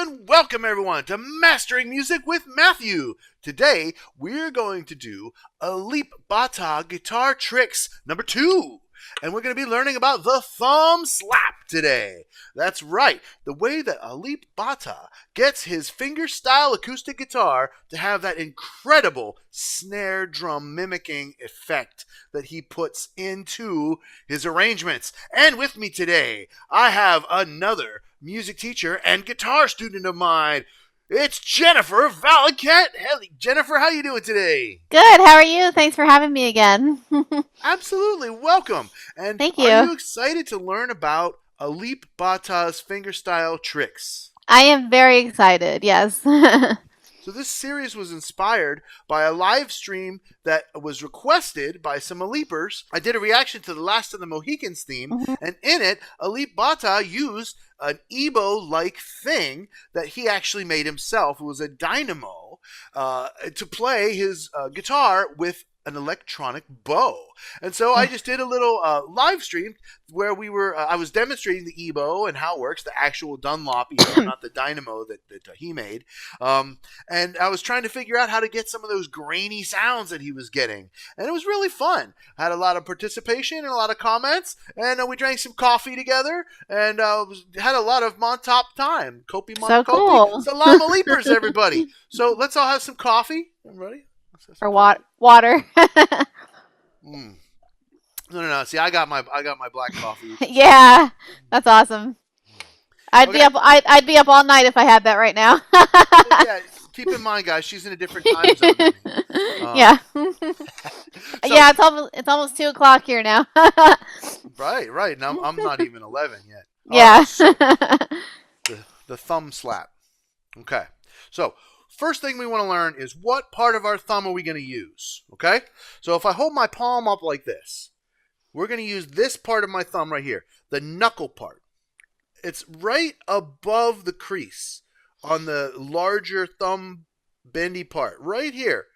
and welcome everyone to Mastering Music with Matthew. Today we're going to do Alip guitar tricks number 2. And we're going to be learning about the thumb slap today. That's right, the way that Alip gets his finger-style acoustic guitar to have that incredible snare drum mimicking effect that he puts into his arrangements. And with me today, I have another music teacher and guitar student of mine. It's Jennifer Valiquette. Hey, Jennifer, how you doing today? Good. How are you? Thanks for having me again. Absolutely. Welcome. And Thank you. Are you excited to learn about Alip fingerstyle tricks? I am very excited. Yes. So this series was inspired by a live stream that was requested by some Alipers. I did a reaction to the Last of the Mohicans theme, and in it, Alip used an EBow-like thing that he actually made himself. It was a dynamo to play his guitar with an electronic bow. And so I just did a little live stream where I was demonstrating the EBow and how it works, the actual Dunlop EBow, not the dynamo that he made. And I was trying to figure out how to get some of those grainy sounds that he was getting. And it was really fun. I had a lot of participation and a lot of comments, and we drank some coffee together and had a lot of Montop time. Kopi, so cool. Salam, Alipers, everybody. So let's all have some coffee. Everybody? Or water. No. See, I got my black coffee. Yeah, that's awesome. I'd be up all night if I had that right now. Yeah, keep in mind, guys, she's in a different time zone than me. Yeah. Yeah, it's almost 2:00 here now. Right. Now I'm not even 11 yet. Yeah. Right, so the thumb slap. Okay. So first thing we want to learn is what part of our thumb are we going to use, okay? So if I hold my palm up like this, we're going to use this part of my thumb right here, the knuckle part. It's right above the crease on the larger thumb bendy part, right here,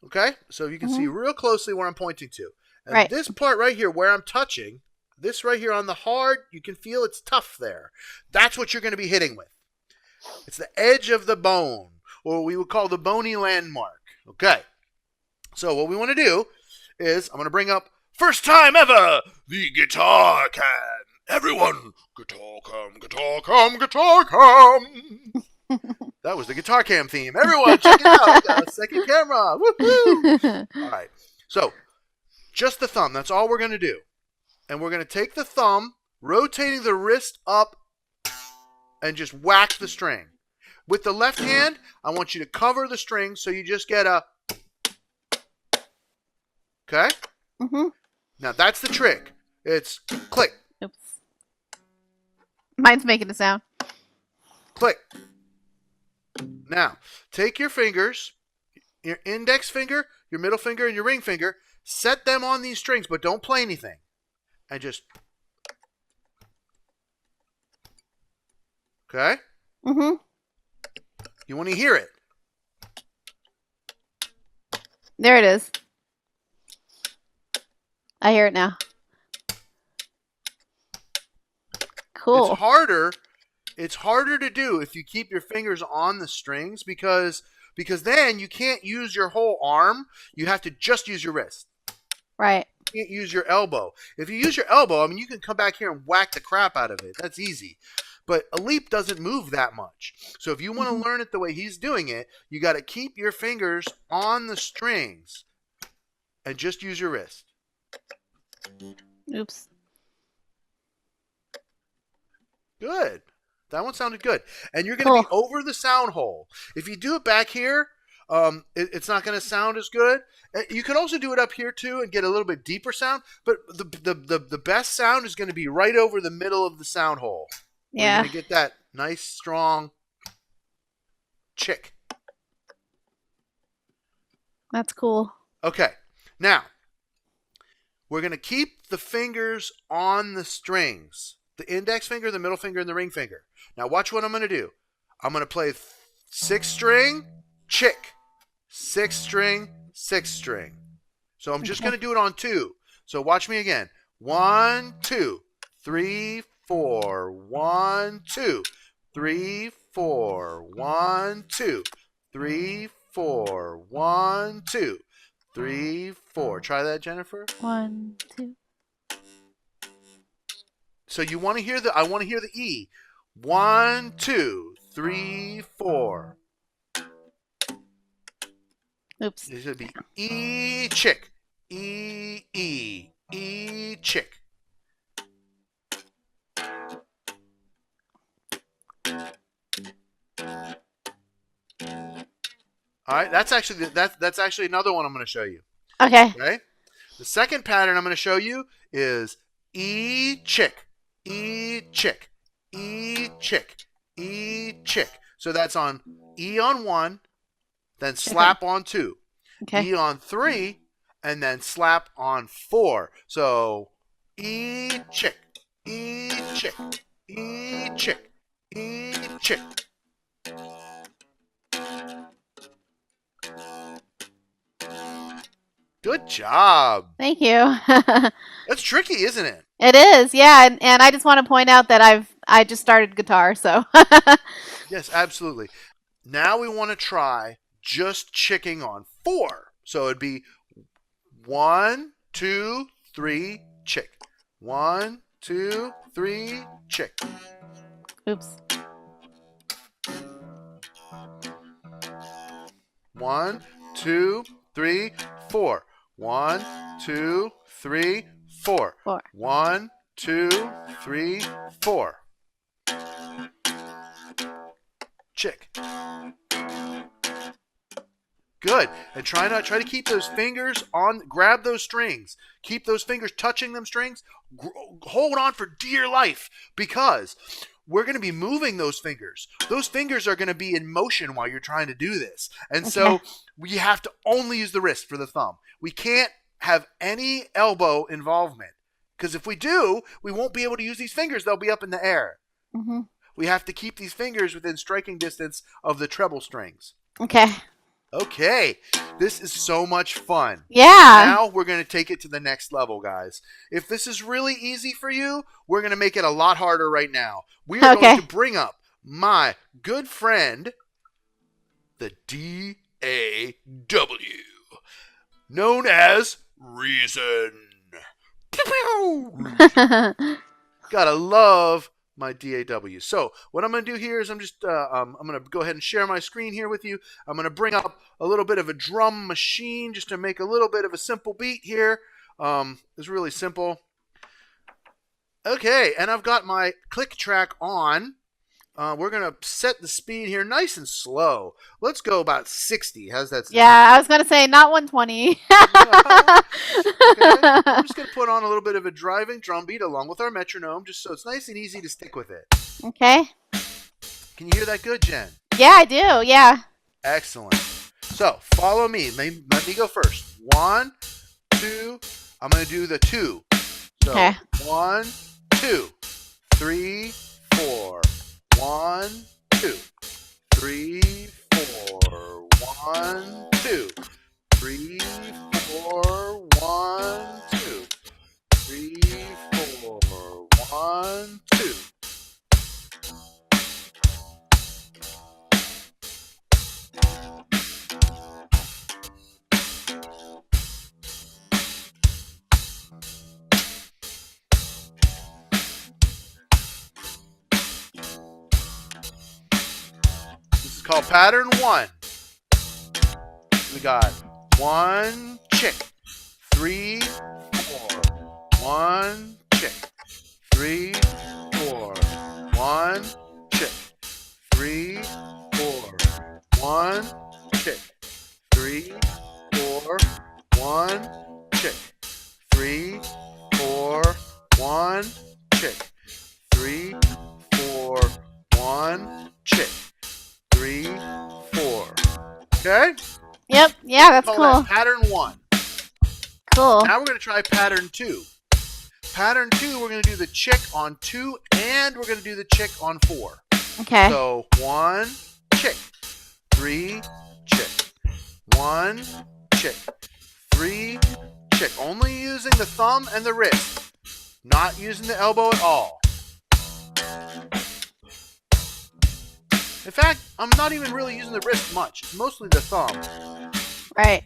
okay? So you can see real closely where I'm pointing to. And this part right here where I'm touching, this right here on the hard, you can feel it's tough there. That's what you're going to be hitting with. It's the edge of the bone, or what we would call the bony landmark. Okay. So what we want to do is I'm going to bring up first time ever, the guitar can. Everyone, guitar come, guitar come, guitar come. That was the guitar cam theme. Everyone, check it out. We got a second camera. Woohoo! All right. So just the thumb. That's all we're going to do. And we're going to take the thumb, rotating the wrist up, and just whack the string. With the left hand, I want you to cover the string so you just get a... Okay? Now, that's the trick. It's click. Oops. Mine's making a sound. Click. Now, take your fingers, your index finger, your middle finger, and your ring finger, set them on these strings, but don't play anything. And just... Okay? You want to hear it. There it is. I hear it now. Cool. It's harder to do if you keep your fingers on the strings because then you can't use your whole arm. You have to just use your wrist. Right. You can't use your elbow. If you use your elbow, I mean, you can come back here and whack the crap out of it. That's easy. But Alip doesn't move that much. So if you want to learn it the way he's doing it, you got to keep your fingers on the strings and just use your wrist. Oops. Good. That one sounded good. And you're going to be over the sound hole. If you do it back here, it's not going to sound as good. You can also do it up here too and get a little bit deeper sound. But the best sound is going to be right over the middle of the sound hole. Yeah. You're going to get that nice, strong chick. That's cool. Okay. Now, we're going to keep the fingers on the strings. The index finger, the middle finger, and the ring finger. Now, watch what I'm going to do. I'm going to play 6 string, chick. 6 string, 6 string. So I'm just going to do it on 2. So watch me again. 1, 2, 3, 4. 1, 2, 3, 4. 1, 2, 3, 4. 1, 2, 3, 4. Try that, Jennifer. 1, 2. So you want to hear the? I want to hear the E. 1, 2, 3, 4. Oops. It should be E chick. E chick. All right, that's actually another one I'm going to show you. Okay. Okay. The second pattern I'm going to show you is E chick, E chick, E chick, E chick. So that's on E on 1, then slap on 2, Okay. E on 3, and then slap on 4. So E chick, E chick, E chick, E chick. Good job. Thank you. That's tricky, isn't it? It is, yeah, and I just want to point out that I just started guitar, so. Yes, absolutely. Now we want to try just chicking on 4. So it'd be 1, 2, 3, chick. 1, 2, 3, chick. Oops. 1, 2, 3, 4. 1, 2, 3, 4. 4. 1, 2, 3, 4. Chick. Good. And try to keep those fingers on, grab those strings. Keep those fingers touching them strings. Hold on for dear life, because we're going to be moving those fingers. Those fingers are going to be in motion while you're trying to do this. And so we have to only use the wrist for the thumb. We can't have any elbow involvement, because if we do, we won't be able to use these fingers. They'll be up in the air. Mm-hmm. We have to keep these fingers within striking distance of the treble strings. Okay. Okay, this is so much fun. Yeah. Now we're going to take it to the next level, guys. If this is really easy for you, we're going to make it a lot harder right now. We are going to bring up my good friend, the DAW, known as Reason. Gotta love my DAW. So what I'm going to do here is I'm going to go ahead and share my screen here with you. I'm going to bring up a little bit of a drum machine just to make a little bit of a simple beat here. It's really simple. Okay, and I've got my click track on. We're going to set the speed here nice and slow. Let's go about 60. How's that sound? Yeah, I was going to say not 120. Okay. I'm just going to put on a little bit of a driving drum beat along with our metronome, just so it's nice and easy to stick with it. Okay. Can you hear that good, Jen? Yeah, I do. Yeah. Excellent. So follow me. Let me go first. 1, 2. I'm going to do the 2. So Okay. 1, 2, 3, 4. 1, 2, 3, 4. 1, 2, 3, 4. 1, 2, 3, 4. 1, 2. This is called pattern 1. We got 1 chick, 3, 4. 1 chick, 3, 4. 1 chick, 3, 4. 1 chick, 3, 4. 1 chick, 3, 4. 1 chick, 3, 4. 1 chick, 3, 4. Okay? Yep. Yeah, that's Call cool. that pattern 1. Cool. Now we're going to try pattern 2. Pattern 2, we're going to do the chick on 2, and we're going to do the chick on 4. Okay. So 1 chick, 3 chick, 1 chick, 3 chick. Only using the thumb and the wrist, not using the elbow at all. In fact, I'm not even really using the wrist much. It's mostly the thumb. Right.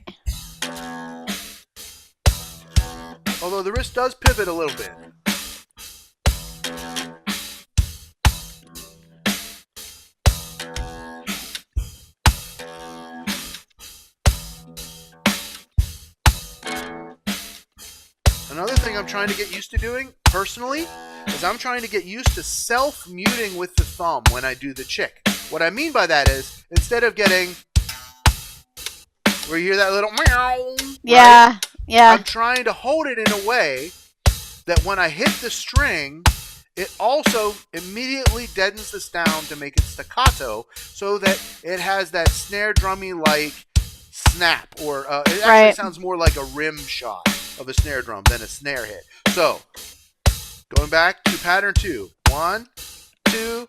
Although the wrist does pivot a little bit. Another thing I'm trying to get used to doing, personally, is I'm trying to get used to self-muting with the thumb when I do the chick. What I mean by that is, instead of getting, where you hear that little meow, Yeah, right? yeah. I'm trying to hold it in a way that when I hit the string, it also immediately deadens the sound to make it staccato, so that it has that snare drummy like snap, or it actually sounds more like a rim shot of a snare drum than a snare hit. So, going back to pattern 2. 1, 2,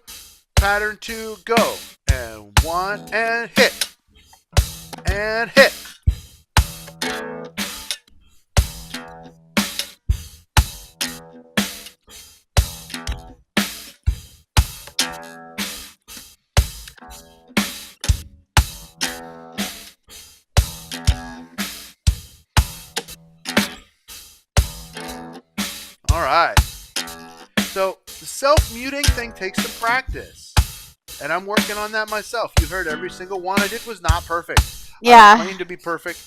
pattern 2, go. And 1, and hit. And hit. All right. So the self-muting thing takes some practice, and I'm working on that myself. You heard every single one I did was not perfect. Yeah. I don't claim to be perfect,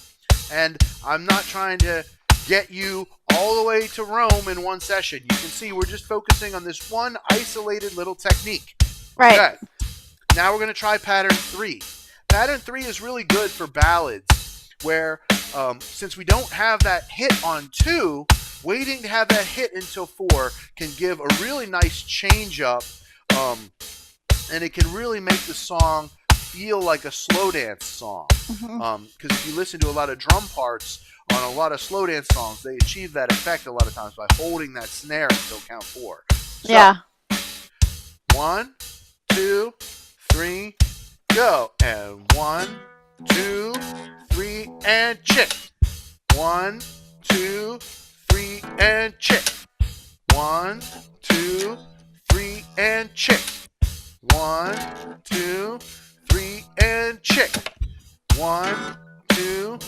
and I'm not trying to get you all the way to Rome in one session. You can see we're just focusing on this one isolated little technique. Right. Okay. Now we're going to try pattern 3. Pattern 3 is really good for ballads, where since we don't have that hit on 2, waiting to have that hit until 4 can give a really nice change up, and it can really make the song feel like a slow dance song. Because if you listen to a lot of drum parts on a lot of slow dance songs, they achieve that effect a lot of times by holding that snare until count 4. So, yeah. 1, 2, 3, go. And 1, 2, 3, and chick. 1, 2, 3, and chick. 1, 2, 3, and chick. 1, 2, 3, and chick. 1, 2,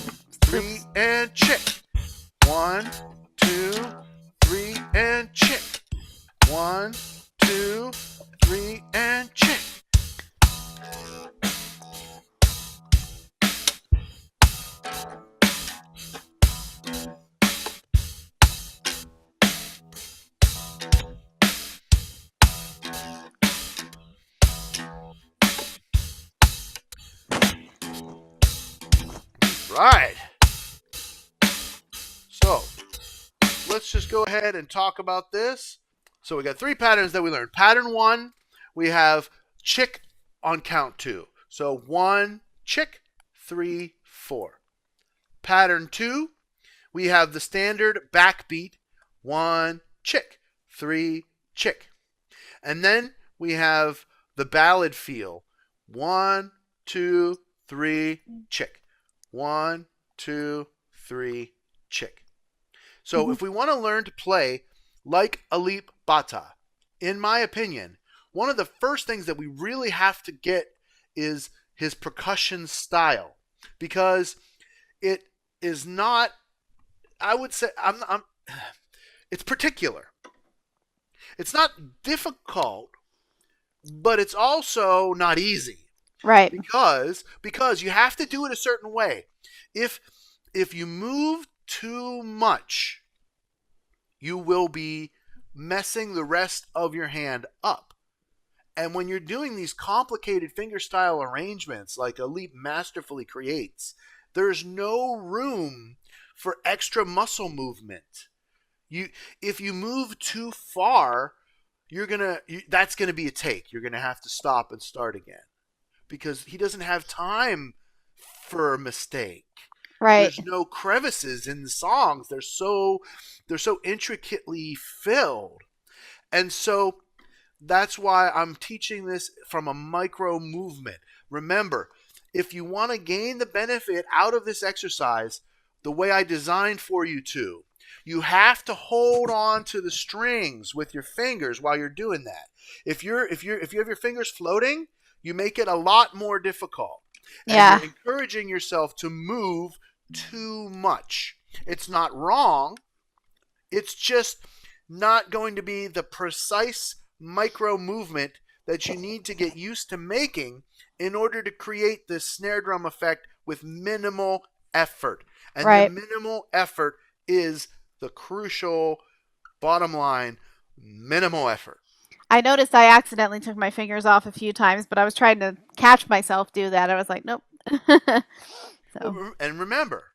3, and chick. 1, 2, 3, and chick. 1, 2, 3, and chick. Right. So, let's just go ahead and talk about this. So we got 3 patterns that we learned. Pattern 1, we have chick on count 2. So 1, chick, 3, 4. Pattern 2, we have the standard backbeat, 1, chick, 3, chick. And then we have the ballad feel, 1, 2, 3, chick. 1, 2, 3, chick. So if we want to learn to play like Alip Bata, in my opinion, one of the first things that we really have to get is his percussion style, because it is not, I would say, it's particular. It's not difficult, but it's also not easy. Right. Because you have to do it a certain way. If you move too much, you will be messing the rest of your hand up. And when you're doing these complicated fingerstyle arrangements like Alip masterfully creates, there's no room for extra muscle movement. If you move too far, that's gonna be a take. You're gonna have to stop and start again, because he doesn't have time for a mistake. Right. There's no crevices in the songs. They're so intricately filled. And so that's why I'm teaching this from a micro movement. Remember, if you want to gain the benefit out of this exercise the way I designed for you to, you have to hold on to the strings with your fingers while you're doing that. If you have your fingers floating, you make it a lot more difficult. And Yeah. you're encouraging yourself to move too much. It's not wrong. It's just not going to be the precise micro movement that you need to get used to making in order to create this snare drum effect with minimal effort. And Right. the minimal effort is the crucial bottom line, minimal effort. I noticed I accidentally took my fingers off a few times, but I was trying to catch myself do that. I was like, nope. So. And remember,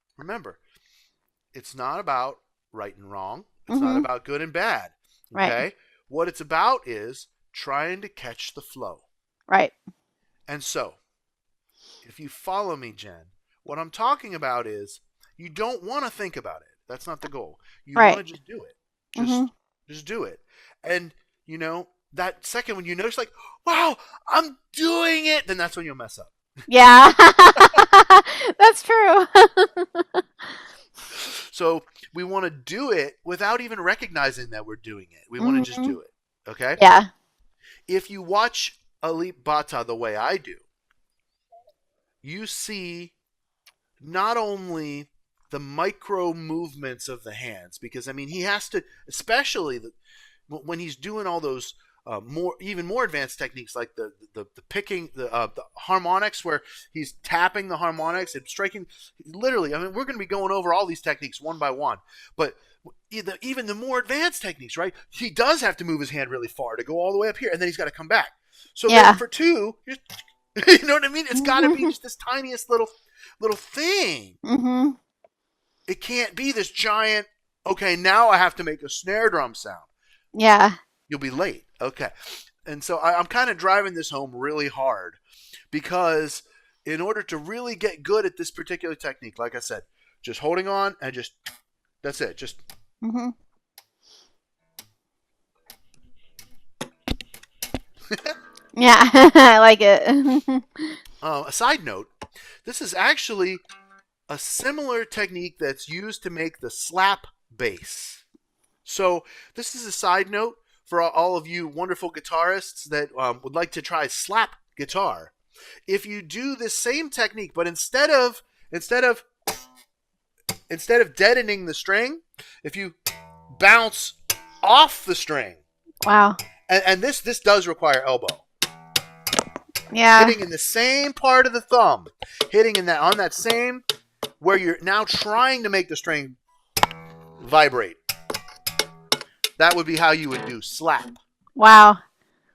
it's not about right and wrong. It's not about good and bad. Okay? Right. What it's about is trying to catch the flow. Right. And so, if you follow me, Jen, what I'm talking about is you don't want to think about it. That's not the goal. You Right. want to just do it. Just do it. And, that second when you notice, like, wow, I'm doing it, then that's when you'll mess up. Yeah. That's true. So we want to do it without even recognizing that we're doing it. We want to just do it. Okay? Yeah. If you watch Alip Bata the way I do, you see not only the micro movements of the hands, because he has to, especially when he's doing all those even more advanced techniques like the picking the harmonics, where he's tapping the harmonics and striking. Literally, we're going to be going over all these techniques one by one, but even the more advanced techniques, right? He does have to move his hand really far to go all the way up here, and then he's got to come back. So then for two, you know what I mean? It's got to be just this tiniest little thing. It can't be this giant. Okay, now I have to make a snare drum sound. Yeah. You'll be late. Okay. And so I'm kind of driving this home really hard, because in order to really get good at this particular technique, like I said, just holding on and that's it. Just. Yeah, I like it. A side note, this is actually a similar technique that's used to make the slap bass. So this is a side note for all of you wonderful guitarists that would like to try slap guitar. If you do this same technique, but instead of deadening the string, if you bounce off the string. Wow. And this does require elbow. Yeah. Hitting in the same part of the thumb, hitting on that same where you're now trying to make the string vibrate. That would be how you would do slap. Wow.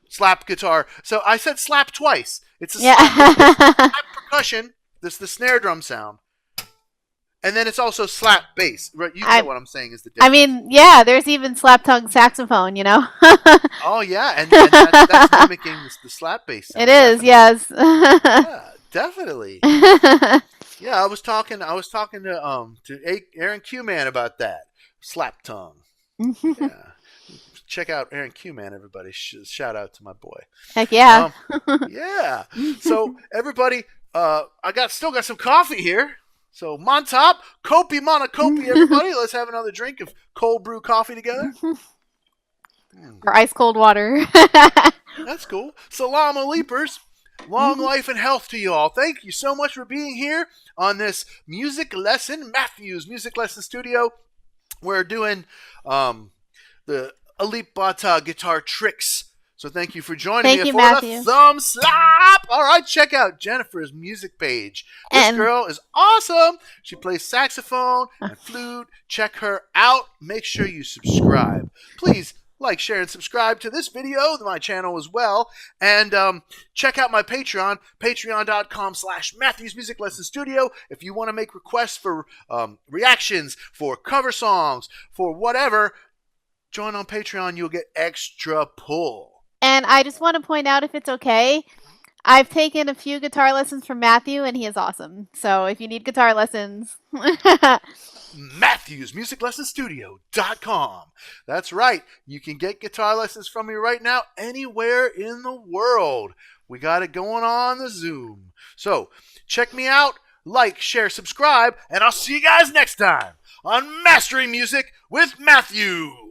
Slap guitar. So I said slap twice. It's a slap percussion. This is the snare drum sound. And then it's also slap bass. Right? You get what I'm saying is the difference. There's even slap tongue saxophone, Oh, yeah. And that's mimicking the slap bass sound. It is, yes. Yeah, definitely. Yeah, I was talking to Aaron Qman about that. Slap tongue. Yeah. Check out Aaron Qman, everybody. Shout out to my boy. Heck yeah. Yeah. So everybody, I still got some coffee here. So on top, Kopi Mana Kopi, everybody. Let's have another drink of cold brew coffee together. Or ice cold water. That's cool. Salam Alipers. Long life and health to you all. Thank you so much for being here on this music lesson, Matthew's Music Lesson Studio. We're doing the Alip Bata guitar tricks. So thank you for joining me for Matthew. the thumb slap. All right, check out Jennifer's music page. This girl is awesome. She plays saxophone and flute. Check her out. Make sure you subscribe. Please like, share, and subscribe to this video, my channel as well. And check out my Patreon, patreon.com/Matthew's Music Lesson Studio. If you want to make requests for reactions, for cover songs, for whatever, join on Patreon. You'll get extra pull. And I just want to point out, if it's okay, I've taken a few guitar lessons from Matthew, and he is awesome. So if you need guitar lessons... MatthewsMusicLessonStudio.com. That's right. You can get guitar lessons from me right now anywhere in the world. We got it going on the Zoom. So check me out, like, share, subscribe, and I'll see you guys next time on Mastering Music with Matthew.